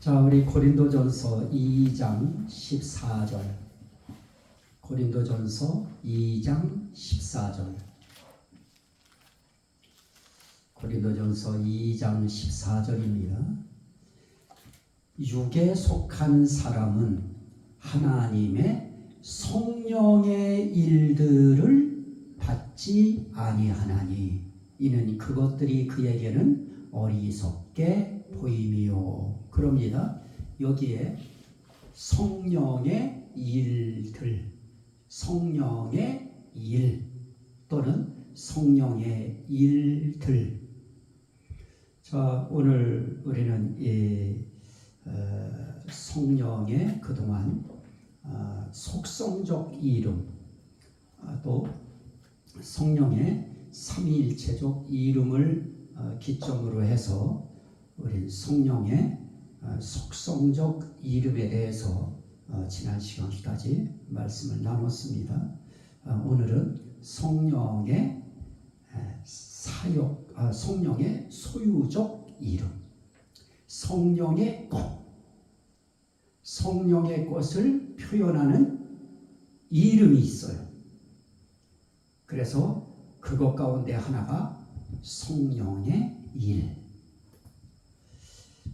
자, 우리 고린도전서 2장 14절. 고린도전서 2장 14절. 고린도전서 2장 14절입니다. 육에 속한 사람은 하나님의 성령의 일들을 받지 아니하나니 이는 그것들이 그에게는 어리석게 보임이요. 그럽니다. 여기에 성령의 일들, 성령의 일 또는 성령의 일들. 자, 오늘 우리는 이 성령의 그동안 속성적 이름, 또 성령의 삼위일체적 이름을 기점으로 해서 우리 성령의 속성적 이름에 대해서 지난 시간까지 말씀을 나눴습니다. 오늘은 성령의 성령의 소유적 이름, 성령의 것, 성령의 것을 표현하는 이름이 있어요. 그래서 그것 가운데 하나가 성령의 일.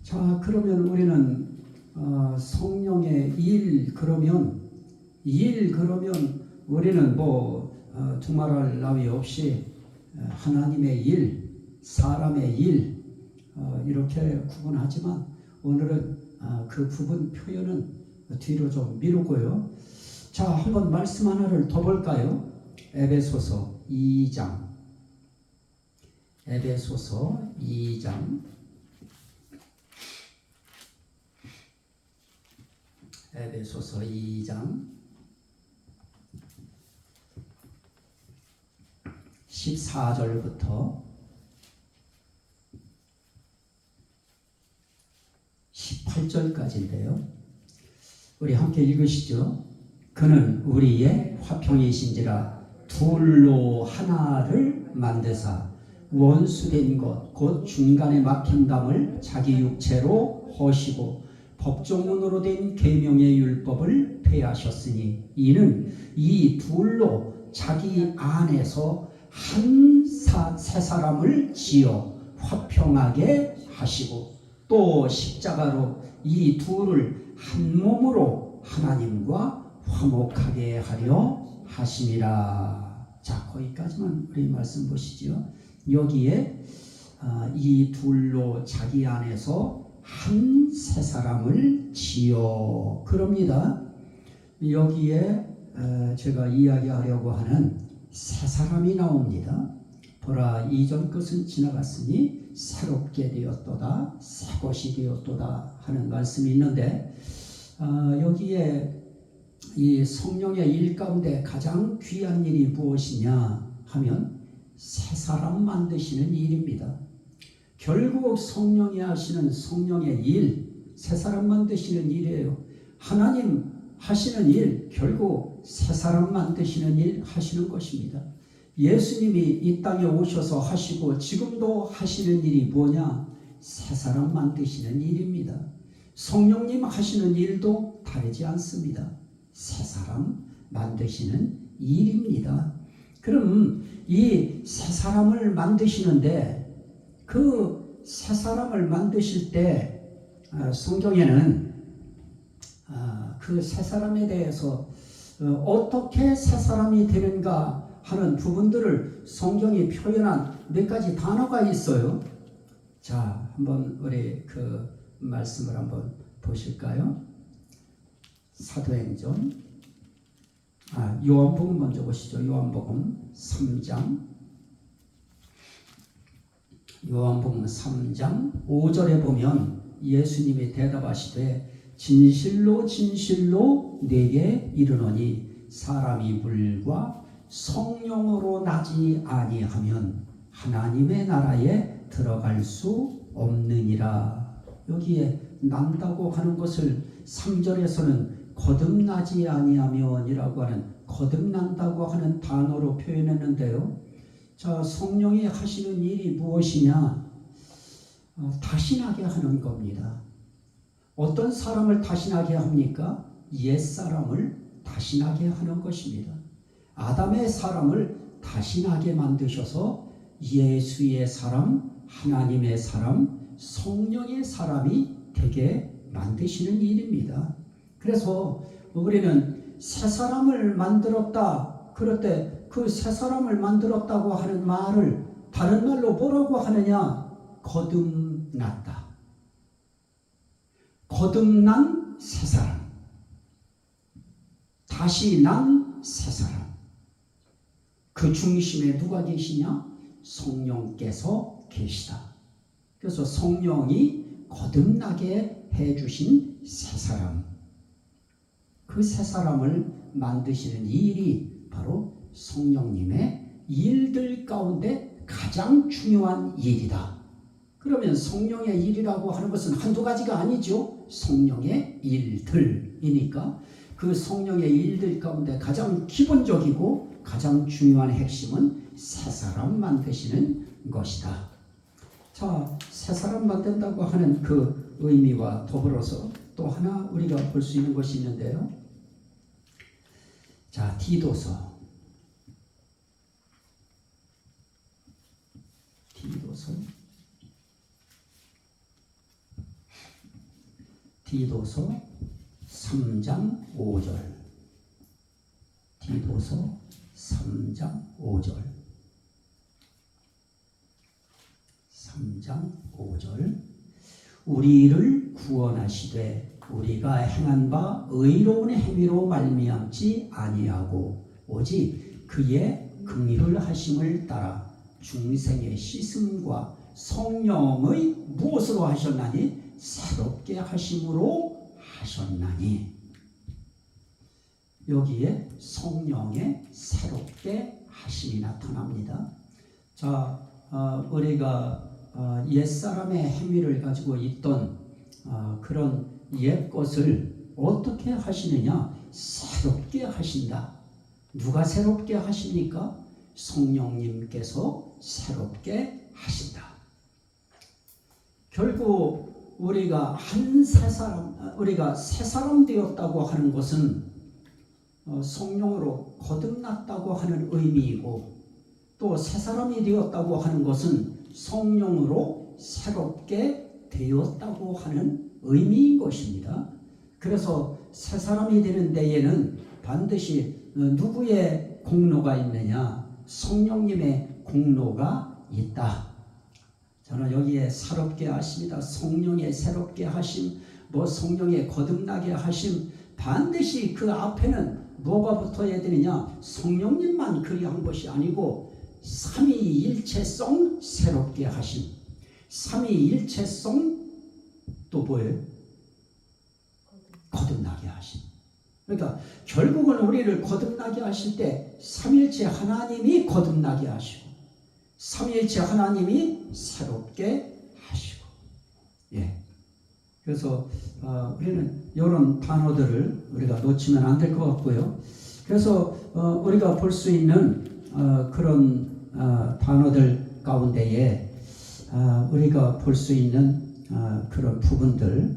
자, 그러면 우리는 성령의 일 그러면 우리는 두말할 나위 없이 하나님의 일, 사람의 일 이렇게 구분하지만 오늘은 그 부분 표현은 뒤로 좀 미루고요. 자, 한번 말씀 하나를 더 볼까요? 에베소서 2장. 에베소서 2장. 에베소서 2장 14절부터 18절까지인데요. 우리 함께 읽으시죠. 그는 우리의 화평이신지라 둘로 하나를 만드사 원수된 것 곧 중간에 막힌 담을 자기 육체로 허시고 법조문으로 된 계명의 율법을 폐하셨으니 이는 이 둘로 자기 안에서 새 사람을 지어 화평하게 하시고 또 십자가로 이 둘을 한 몸으로 하나님과 화목하게 하려 하심이라. 자, 거기까지만 우리 말씀 보시죠. 여기에 이 둘로 자기 안에서 새 사람을 지어 그럽니다. 여기에 제가 이야기하려고 하는 새 사람이 나옵니다. 보라, 이전 것은 지나갔으니 새롭게 되었도다, 새 것이 되었도다 하는 말씀이 있는데 여기에 이 성령의 일 가운데 가장 귀한 일이 무엇이냐 하면 새 사람 만드시는 일입니다. 결국 성령이 하시는 성령의 일, 새 사람 만드시는 일이에요. 하나님 하시는 일, 결국 새 사람 만드시는 일 하시는 것입니다. 예수님이 이 땅에 오셔서 하시고 지금도 하시는 일이 뭐냐? 새 사람 만드시는 일입니다. 성령님 하시는 일도 다르지 않습니다. 새 사람 만드시는 일입니다. 그럼 이 새 사람을 만드시는데 그 새 사람을 만드실 때 성경에는 그 새 사람에 대해서 어떻게 새 사람이 되는가 하는 부분들을 성경이 표현한 몇 가지 단어가 있어요. 자, 한번 우리 그 말씀을 한번 보실까요? 사도행전, 요한복음 먼저 보시죠. 요한복음 3장. 요한복음 3장 5절에 보면 예수님이 대답하시되 진실로 진실로 내게 이르노니 사람이 물과 성령으로 나지 아니하면 하나님의 나라에 들어갈 수 없느니라. 여기에 난다고 하는 것을 3절에서는 거듭나지 아니하면이라고 하는 거듭난다고 하는 단어로 표현했는데요. 자, 성령이 하시는 일이 무엇이냐? 다시 나게 하는 겁니다. 어떤 사람을 다신하게 합니까? 옛사람을 다신하게 하는 것입니다. 아담의 사람을 다신하게 만드셔서 예수의 사람, 하나님의 사람, 성령의 사람이 되게 만드시는 일입니다. 그래서 우리는 새 사람을 만들었다. 그럴 때 그 새 사람을 만들었다고 하는 말을 다른 말로 뭐라고 하느냐? 거듭났다. 거듭난 새 사람. 다시 난 새 사람. 그 중심에 누가 계시냐? 성령께서 계시다. 그래서 성령이 거듭나게 해주신 새 사람. 그 새 사람을 만드시는 일이 바로 성령님의 일들 가운데 가장 중요한 일이다. 그러면 성령의 일이라고 하는 것은 한두 가지가 아니죠. 성령의 일들이니까 그 성령의 일들 가운데 가장 기본적이고 가장 중요한 핵심은 새 사람 만드시는 것이다. 자, 새 사람 만든다고 하는 그 의미와 더불어서 또 하나 우리가 볼 수 있는 것이 있는데요. 자, 디도서 3장 5절. 디도서 3장 5절. 3장 5절. 우리를 구원하시되 우리가 행한 바 의로운 행위로 말미암지 아니하고 오직 그의 긍휼을 하심을 따라 중생의 씻음과 성령의 무엇으로 하셨나니? 새롭게 하심으로 하셨나니. 여기에 성령의 새롭게 하심이 나타납니다. 자, 우리가 옛사람의 행위를 가지고 있던 그런 옛것을 어떻게 하시느냐? 새롭게 하신다. 누가 새롭게 하십니까? 성령님께서 새롭게 하신다. 결국 우리가 우리가 새 사람 되었다고 하는 것은 성령으로 거듭났다고 하는 의미이고, 또 새 사람이 되었다고 하는 것은 성령으로 새롭게 되었다고 하는 의미인 것입니다. 그래서 새 사람이 되는 데에는 반드시 누구의 공로가 있느냐? 성령님의 공로가 있다. 저는 여기에 새롭게 하십니다. 성령의 새롭게 하심, 성령의 거듭나게 하심, 반드시 그 앞에는 뭐가 붙어야 되느냐? 성령님만 그리한 것이 아니고 삼위일체성 새롭게 하심. 삼위일체성 또 뭐예요? 거듭나게 하심. 그러니까 결국은 우리를 거듭나게 하실 때 삼위일체 하나님이 거듭나게 하시고 삼위일체 하나님이 새롭게 하시고. 예. 그래서 우리는 이런 단어들을 우리가 놓치면 안 될 것 같고요. 그래서 우리가 볼 수 있는 그런 단어들 가운데에 우리가 볼 수 있는 그런 부분들,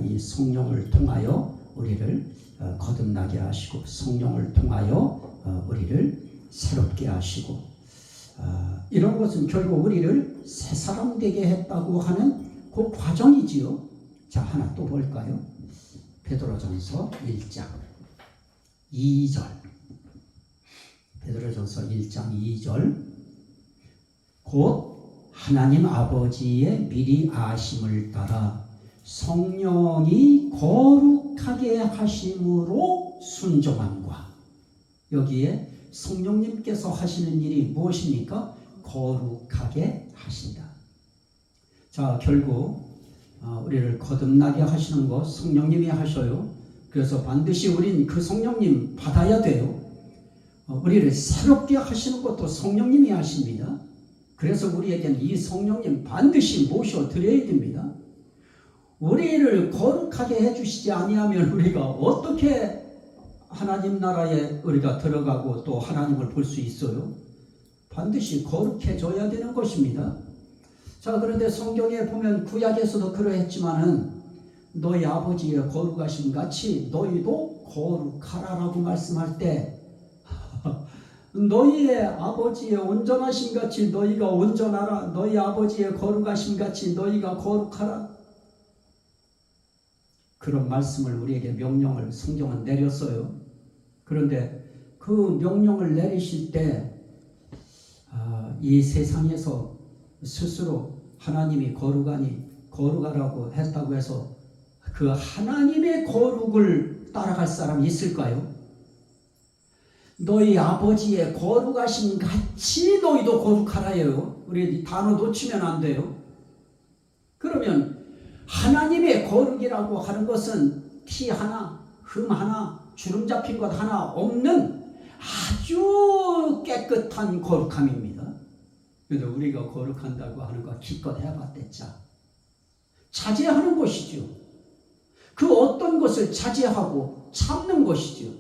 이 성령을 통하여 우리를 거듭나게 하시고 성령을 통하여 우리를 새롭게 하시고, 이런 것은 결국 우리를 새 사람 되게 했다고 하는 그 과정이지요. 자, 하나 또 볼까요? 베드로전서 1장 2절. 베드로전서 1장 2절. 곧 하나님 아버지의 미리 아심을 따라 성령이 거룩하게 하심으로 순종함과. 여기에 성령님께서 하시는 일이 무엇입니까? 거룩하게 하신다. 자, 결국 우리를 거듭나게 하시는 것 성령님이 하셔요. 그래서 반드시 우린 그 성령님 받아야 돼요. 우리를 새롭게 하시는 것도 성령님이 하십니다. 그래서 우리에게는 이 성령님 반드시 모셔드려야 됩니다. 우리를 거룩하게 해주시지 아니하면 우리가 어떻게 하나님 나라에 우리가 들어가고 또 하나님을 볼 수 있어요? 반드시 거룩해져야 되는 것입니다. 자, 그런데 성경에 보면 구약에서도 그러했지만은 너희 아버지의 거룩하심 같이 너희도 거룩하라라고 말씀할 때 너희의 아버지의 온전하심 같이 너희가 온전하라. 너희 아버지의 거룩하심 같이 너희가 거룩하라. 그런 말씀을 우리에게 명령을 성경은 내렸어요. 그런데 그 명령을 내리실 때 이 세상에서 스스로 하나님이 거룩하라고 했다고 해서 그 하나님의 거룩을 따라갈 사람이 있을까요? 너희 아버지의 거룩하심 같이 너희도 거룩하라예요. 우리 단어 놓치면 안 돼요. 그러면 하나님의 거룩이라고 하는 것은 티 하나, 흠 하나, 주름 잡힌 것 하나 없는 아주 깨끗한 거룩함입니다. 그런데 우리가 거룩한다고 하는 거 기껏 해봤댔자 자제하는 것이죠. 그 어떤 것을 자제하고 참는 것이죠.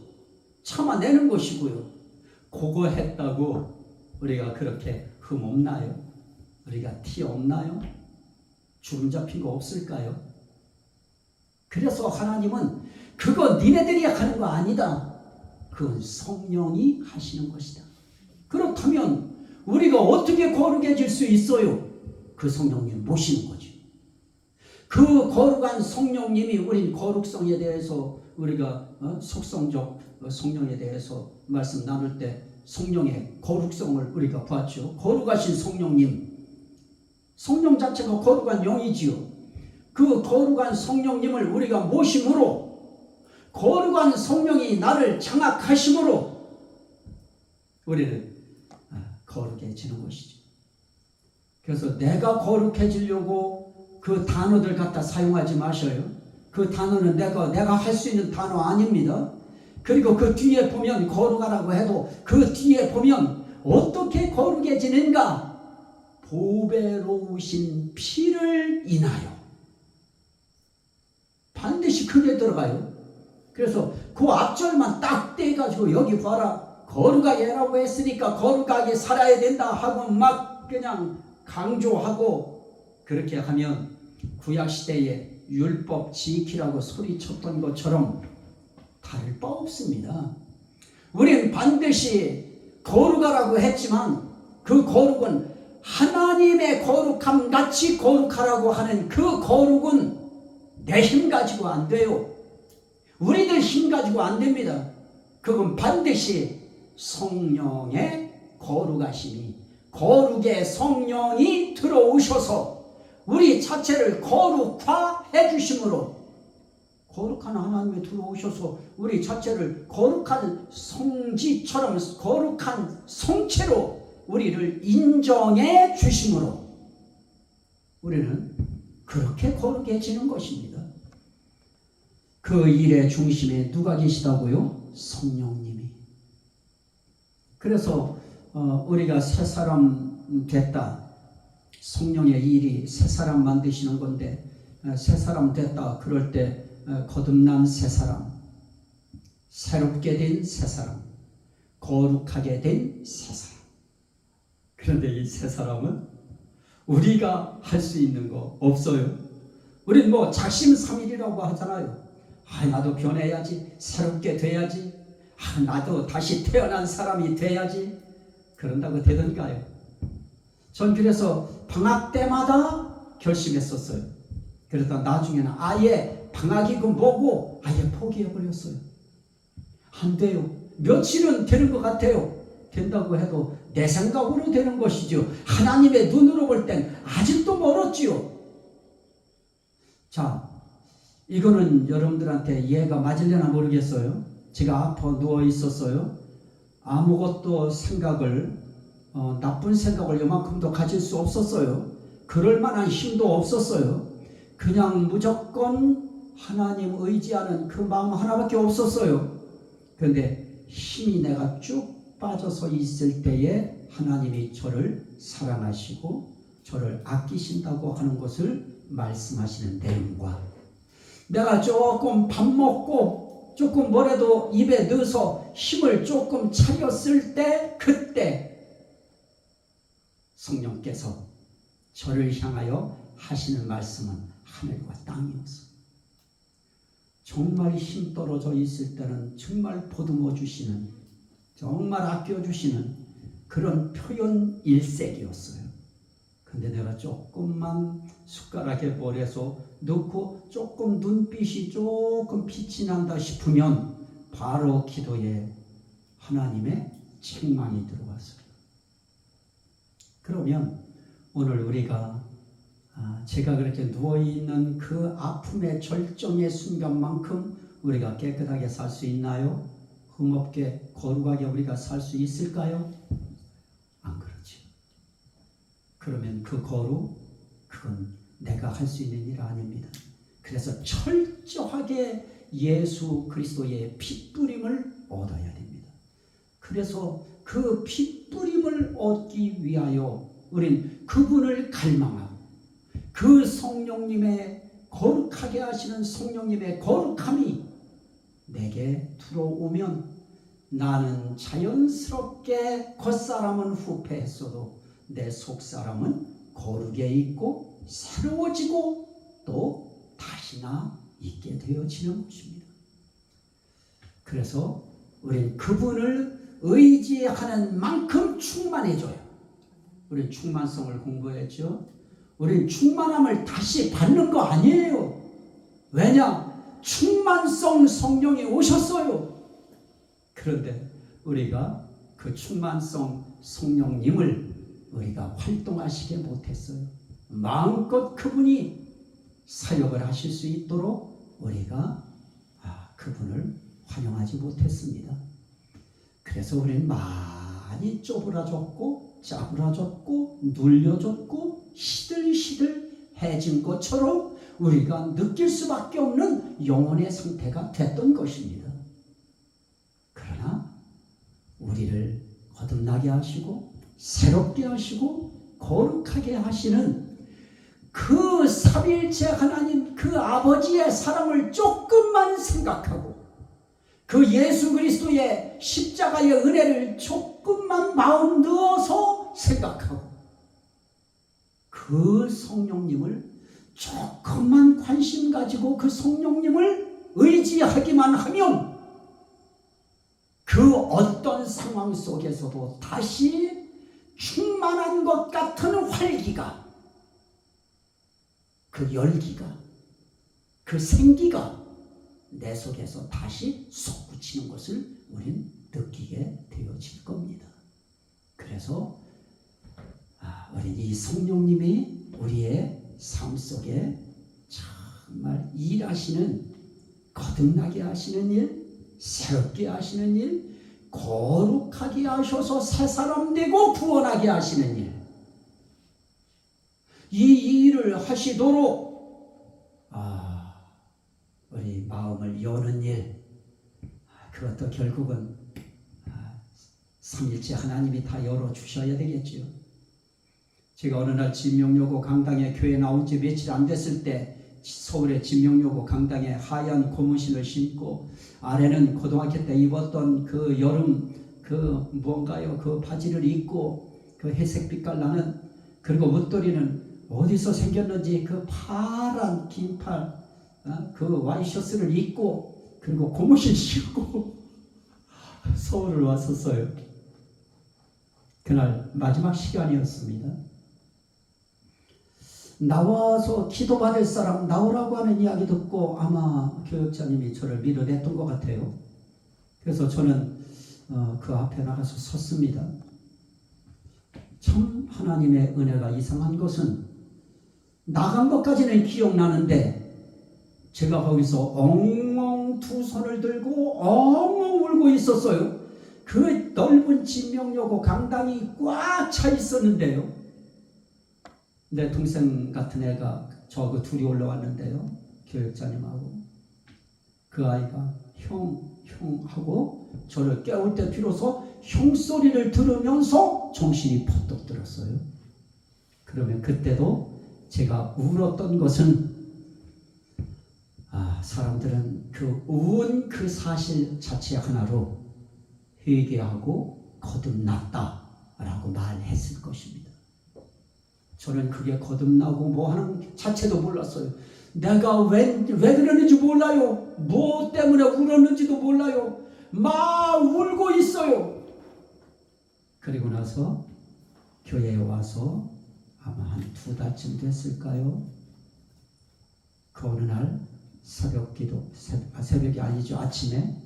참아내는 것이고요. 그거 했다고 우리가 그렇게 흠 없나요? 우리가 티 없나요? 주름 잡힌 거 없을까요? 그래서 하나님은 그거 니네들이 하는 거 아니다. 그건 성령이 하시는 것이다. 그렇다면 우리가 어떻게 거룩해질 수 있어요? 그 성령님 모시는 거죠. 그 거룩한 성령님이 우린 거룩성에 대해서 우리가 속성적 성령에 대해서 말씀 나눌 때 성령의 거룩성을 우리가 봤죠. 거룩하신 성령님, 성령 자체가 거룩한 영이지요. 그 거룩한 성령님을 우리가 모심으로 거룩한 성령이 나를 장악하심으로 우리는 거룩해지는 것이죠. 그래서 내가 거룩해지려고 그 단어들 갖다 사용하지 마셔요. 그 단어는 내가 할 수 있는 단어 아닙니다. 그리고 그 뒤에 보면 거룩하라고 해도 그 뒤에 보면 어떻게 거룩해지는가? 보배로우신 피를 인하여. 반드시 그게 들어가요. 그래서 그 앞절만 딱 떼가지고 여기 봐라. 거룩하게 해라고 했으니까 거룩하게 살아야 된다 하고 막 그냥 강조하고 그렇게 하면 구약시대에 율법 지키라고 소리쳤던 것처럼 다를 바 없습니다. 우리는 반드시 거룩하라고 했지만 그 거룩은 하나님의 거룩함 같이 거룩하라고 하는 그 거룩은 내 힘 가지고 안 돼요. 우리들 힘 가지고 안 됩니다. 그건 반드시 성령의 거룩하심이, 거룩의 성령이 들어오셔서 우리 자체를 거룩화해 주심으로, 거룩한 하나님이 들어오셔서 우리 자체를 거룩한 성지처럼 거룩한 성체로 우리를 인정해 주심으로 우리는 그렇게 거룩해지는 것입니다. 그 일의 중심에 누가 계시다고요? 성령님이. 그래서 우리가 새 사람 됐다. 성령의 일이 새 사람 만드시는 건데 새 사람 됐다. 그럴 때 거듭난 새 사람, 새롭게 된 새 사람, 거룩하게 된 새 사람. 그런데 이 새 사람은 우리가 할 수 있는 거 없어요. 우린 뭐 작심삼일이라고 하잖아요. 나도 변해야지, 새롭게 돼야지, 나도 다시 태어난 사람이 돼야지. 그런다고 되던가요? 전 그래서 방학 때마다 결심했었어요. 그러다 나중에는 아예 방학이고 뭐고 아예 포기해버렸어요. 안 돼요. 며칠은 되는 것 같아요. 된다고 해도 내 생각으로 되는 것이죠. 하나님의 눈으로 볼 땐 아직도 멀었지요. 자, 이거는 여러분들한테 이해가 맞으려나 모르겠어요. 제가 아파 누워 있었어요. 아무것도 생각을 나쁜 생각을 요만큼도 가질 수 없었어요. 그럴 만한 힘도 없었어요. 그냥 무조건 하나님 의지하는 그 마음 하나밖에 없었어요. 그런데 힘이 내가 쭉 빠져서 있을 때에 하나님이 저를 사랑하시고 저를 아끼신다고 하는 것을 말씀하시는 내용과 내가 조금 밥 먹고 조금 뭐라도 입에 넣어서 힘을 조금 차렸을 때 그때 성령께서 저를 향하여 하시는 말씀은 하늘과 땅이었어. 정말 힘 떨어져 있을 때는 정말 보듬어 주시는, 정말 아껴주시는 그런 표현 일색이었어요. 근데 내가 조금만 숟가락에 몰에서 넣고 조금 눈빛이 조금 빛이 난다 싶으면 바로 기도에 하나님의 책망이 들어왔어요. 그러면 오늘 우리가 제가 그렇게 누워있는 그 아픔의 절정의 순간만큼 우리가 깨끗하게 살 수 있나요? 흠없게 거룩하게 우리가 살 수 있을까요? 안 그렇지. 그러면 그 거룩, 그건 내가 할 수 있는 일 아닙니다. 그래서 철저하게 예수 그리스도의 핏부림을 얻어야 됩니다. 그래서 그 핏부림을 얻기 위하여 우린 그분을 갈망하고 그 성령님의 거룩하게 하시는 성령님의 거룩함이 내게 들어오면 나는 자연스럽게 겉사람은 후패했어도 내 속사람은 거룩에 있고 새로워지고 또 다시나 있게 되어지는 것입니다. 그래서 우리는 그분을 의지하는 만큼 충만해져요. 우리는 충만성을 공부했죠. 우리는 충만함을 다시 받는 거 아니에요. 왜냐? 충만성 성령이 오셨어요. 그런데 우리가 그 충만성 성령님을 우리가 활동하시게 못했어요. 마음껏 그분이 사역을 하실 수 있도록 우리가 그분을 환영하지 못했습니다. 그래서 우리는 많이 쪼그라졌고 짜부라졌고 눌려졌고 시들시들해진 것처럼 우리가 느낄 수밖에 없는 영혼의 상태가 됐던 것입니다. 그러나 우리를 거듭나게 하시고 새롭게 하시고 거룩하게 하시는 그 삼위일체 하나님 그 아버지의 사랑을 조금만 생각하고 그 예수 그리스도의 십자가의 은혜를 조금만 마음 넣어서 생각하고 그 성령님을 조금만 관심 가지고 그 성령님을 의지하기만 하면 그 어떤 상황 속에서도 다시 충만한 것 같은 활기가, 그 열기가, 그 생기가 내 속에서 다시 솟구치는 것을 우린 느끼게 되어질 겁니다. 그래서 우린 이 성령님이 우리의 삶 속에 정말 일하시는, 거듭나게 하시는 일, 새롭게 하시는 일, 거룩하게 하셔서 새 사람 되고 구원하게 하시는 일, 이 일을 하시도록 우리 마음을 여는 일, 그것도 결국은 삼일째 하나님이 다 열어주셔야 되겠지요. 제가 어느 날 진명여고 강당에 교회 나온 지 며칠 안 됐을 때 서울의 진명여고 강당에 하얀 고무신을 신고 아래는 고등학교 때 입었던 그 여름 그 뭔가요 그 바지를 입고 그 회색 빛깔 나는, 그리고 옷도리는 어디서 생겼는지 그 파란 긴팔 그 와이셔츠를 입고 그리고 고무신 신고 서울을 왔었어요. 그날 마지막 시간이었습니다. 나와서 기도받을 사람 나오라고 하는 이야기 듣고 아마 교역자님이 저를 밀어냈던 것 같아요. 그래서 저는 그 앞에 나가서 섰습니다. 참 하나님의 은혜가 이상한 것은 나간 것까지는 기억나는데 제가 거기서 엉엉 두 손을 들고 엉엉 울고 있었어요. 그 넓은 진명여고 강당이 꽉 차 있었는데요. 내 동생 같은 애가 저 둘이 올라왔는데요. 교육자님하고 그 아이가 형 하고 저를 깨울 때 비로소 형 소리를 들으면서 정신이 퍼뜩 들었어요. 그러면 그때도 제가 울었던 것은 사람들은 그 우은 그 사실 자체 하나로 회개하고 거듭났다라고 말했을 것입니다. 저는 그게 거듭나고 뭐 하는 자체도 몰랐어요. 내가 왜 그러는지 몰라요. 무엇 때문에 울었는지도 몰라요. 막 울고 있어요. 그리고 나서 교회에 와서 아마 한 2달쯤 됐을까요? 그 어느 날 새벽이 아니죠. 아침에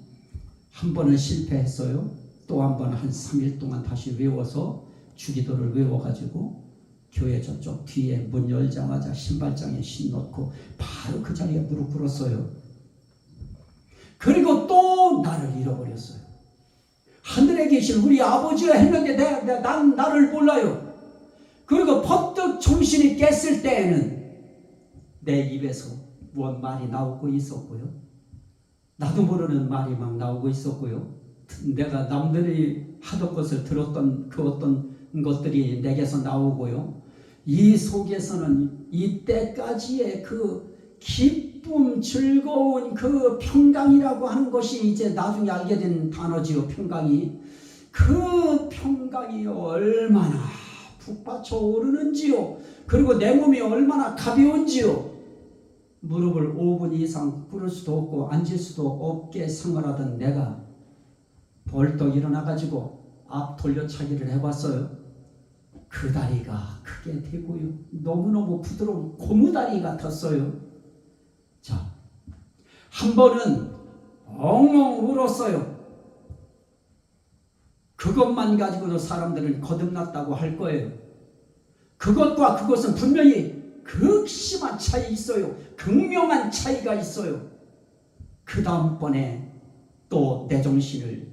한 번은 실패했어요. 또 한 번 한 3일 동안 다시 외워서 주기도를 외워가지고 교회 저쪽 뒤에 문 열자마자 신발장에 신 넣고 바로 그 자리에 무릎 꿇었어요. 그리고 또 나를 잃어버렸어요. 하늘에 계신 우리 아버지가 했는데 난 나를 몰라요. 그리고 퍼뜩 정신이 깼을 때에는 내 입에서 무언 말이 나오고 있었고요. 나도 모르는 말이 막 나오고 있었고요. 내가 남들이 하던 것을 들었던 그 어떤 것들이 내게서 나오고요. 이 속에서는 이때까지의 그 기쁨, 즐거운 그 평강이라고 하는 것이 이제 나중에 알게 된 단어지요. 평강이. 그 평강이 얼마나 북받쳐 오르는지요. 그리고 내 몸이 얼마나 가벼운지요. 무릎을 5분 이상 꿇을 수도 없고 앉을 수도 없게 생활하던 내가 벌떡 일어나가지고 앞 돌려차기를 해봤어요. 그 다리가 크게 되고요. 너무너무 부드러운 고무다리 같았어요. 자, 한 번은 엉엉 울었어요. 그것만 가지고도 사람들은 거듭났다고 할 거예요. 그것과 그것은 분명히 극심한 차이 있어요. 극명한 차이가 있어요. 그 다음번에 또 내 정신을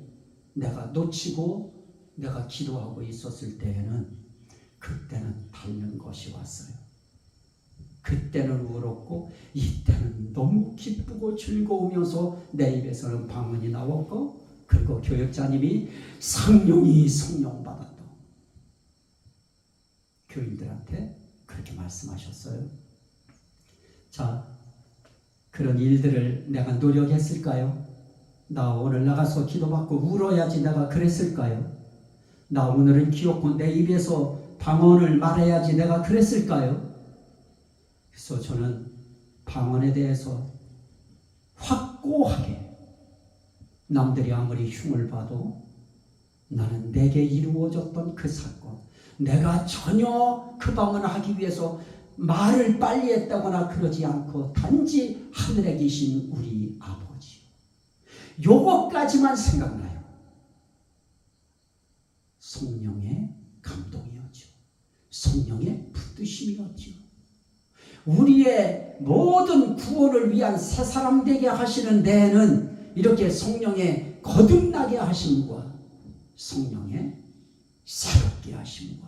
내가 놓치고 내가 기도하고 있었을 때에는 그때는 다른 것이 왔어요. 그때는 울었고 이때는 너무 기쁘고 즐거우면서 내 입에서는 방언이 나왔고 그리고 교역자님이 성령이 성령 받았다. 교인들한테 그렇게 말씀하셨어요. 자, 그런 일들을 내가 노력했을까요? 나 오늘 나가서 기도받고 울어야지 내가 그랬을까요? 나 오늘은 기어코 내 입에서 방언을 말해야지 내가 그랬을까요? 그래서 저는 방언에 대해서 확고하게 남들이 아무리 흉을 봐도 나는 내게 이루어졌던 그 사건, 내가 전혀 그 방언을 하기 위해서 말을 빨리 했다거나 그러지 않고 단지 하늘에 계신 우리 아버지, 요것까지만 생각나요. 성령의 감동이었죠. 성령의 붙드심이었죠. 우리의 모든 구원을 위한 새 사람 되게 하시는 데에는 이렇게 성령의 거듭나게 하심과 성령의 새롭게 하심과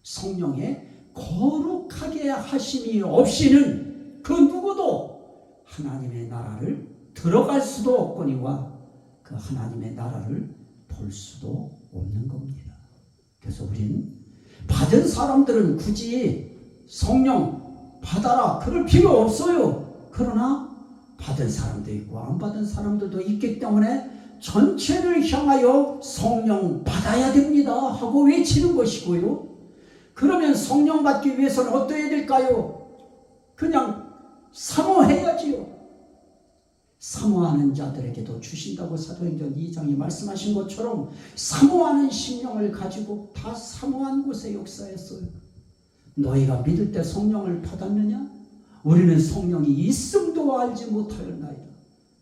성령의 거룩하게 하심이 없이는 그 누구도 하나님의 나라를 들어갈 수도 없거니와 그 하나님의 나라를 볼 수도 없는 겁니다. 그래서 우리는 받은 사람들은 굳이 성령 받아라 그럴 필요 없어요. 그러나 받은 사람도 있고 안 받은 사람들도 있기 때문에 전체를 향하여 성령 받아야 됩니다 하고 외치는 것이고요. 그러면 성령 받기 위해서는 어떠해야 될까요? 그냥 사모해야지요. 사모하는 자들에게도 주신다고 사도행전 2장에 말씀하신 것처럼 사모하는 심령을 가지고 다 사모한 곳에 역사했어요. 너희가 믿을 때 성령을 받았느냐? 우리는 성령이 있음도 알지 못하였나이다.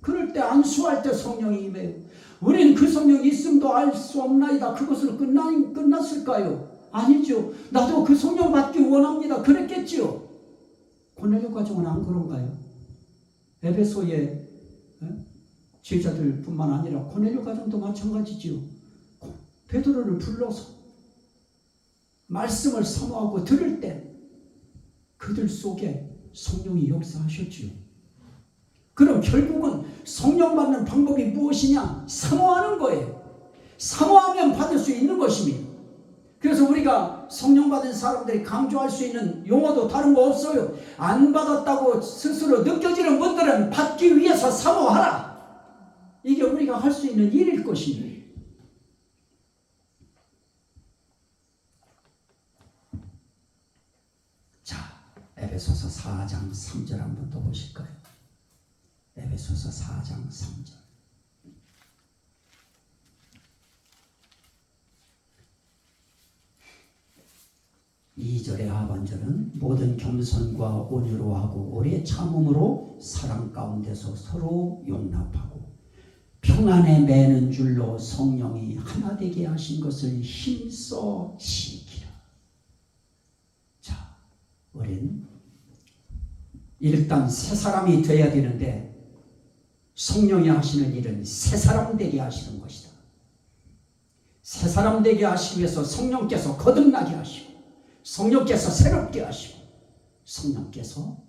그럴 때 안수할 때 성령이 임해요. 우리는 그 성령이 있음도 알 수 없나이다. 그것으로 끝났을까요? 아니죠. 나도 그 성령 받기 원합니다. 그랬겠지요. 고넬료 가정은 안 그런가요? 에베소의 제자들뿐만 아니라 고넬료 가정도 마찬가지지요. 베드로를 불러서 말씀을 사모하고 들을 때 그들 속에 성령이 역사하셨지요. 그럼 결국은 성령 받는 방법이 무엇이냐? 사모하는 거예요. 사모하면 받을 수 있는 것입니다. 그래서 우리가 성령 받은 사람들이 강조할 수 있는 용어도 다른 거 없어요. 안 받았다고 스스로 느껴지는 분들은 받기 위해서 사모하라. 이게 우리가 할 수 있는 일일 것입니다. 자, 에베소서 4장 3절 한번 더 보실까요? 에베소서 4장 3절. 이 절의 하반절은 모든 겸손과 온유로 하고 오래 참음으로 사랑 가운데서 서로 용납하고 평안에 매는 줄로 성령이 하나 되게 하신 것을 힘써 지키라. 자, 우린 일단 새 사람이 되어야 되는데 성령이 하시는 일은 새 사람 되게 하시는 것이다. 새 사람 되게 하시기 위해서 성령께서 거듭나게 하시고 성령께서 새롭게 하시고 성령께서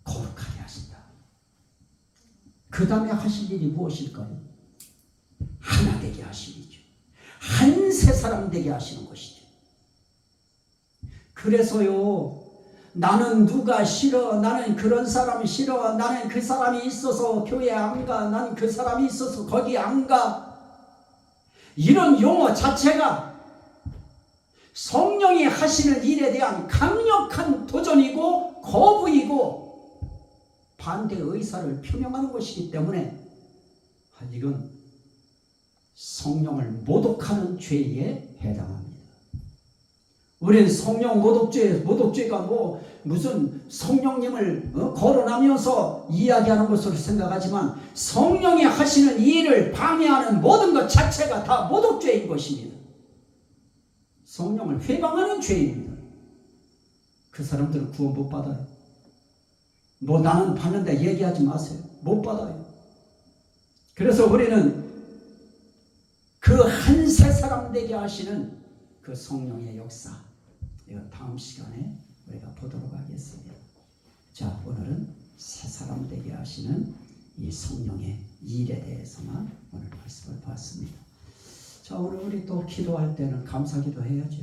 거룩하게 하신다. 그 다음에 하실 일이 무엇일까요? 하나 되게 하시죠. 한 새 사람 되게 하시는 것이죠. 그래서요, 나는 누가 싫어, 나는 그런 사람이 싫어, 나는 그 사람이 있어서 교회 안 가, 나는 그 사람이 있어서 거기 안 가, 이런 용어 자체가 성령이 하시는 일에 대한 강력한 도전이고 거부이고 반대 의사를 표명하는 것이기 때문에 이건 성령을 모독하는 죄에 해당합니다. 우리는 성령 모독죄가 무슨 성령님을 거론하면서 이야기하는 것으로 생각하지만 성령이 하시는 일을 방해하는 모든 것 자체가 다 모독죄인 것입니다. 성령을 회방하는 죄입니다. 그 사람들은 구원 못 받아요. 나는 받는다 얘기하지 마세요. 못 받아요. 그래서 우리는 그 한 새 사람 되게 하시는 그 성령의 역사, 이거 다음 시간에 우리가 보도록 하겠습니다. 자, 오늘은 새 사람 되게 하시는 이 성령의 일에 대해서만 오늘 말씀을 봤습니다. 자, 오늘 우리 또 기도할 때는 감사기도 해야죠.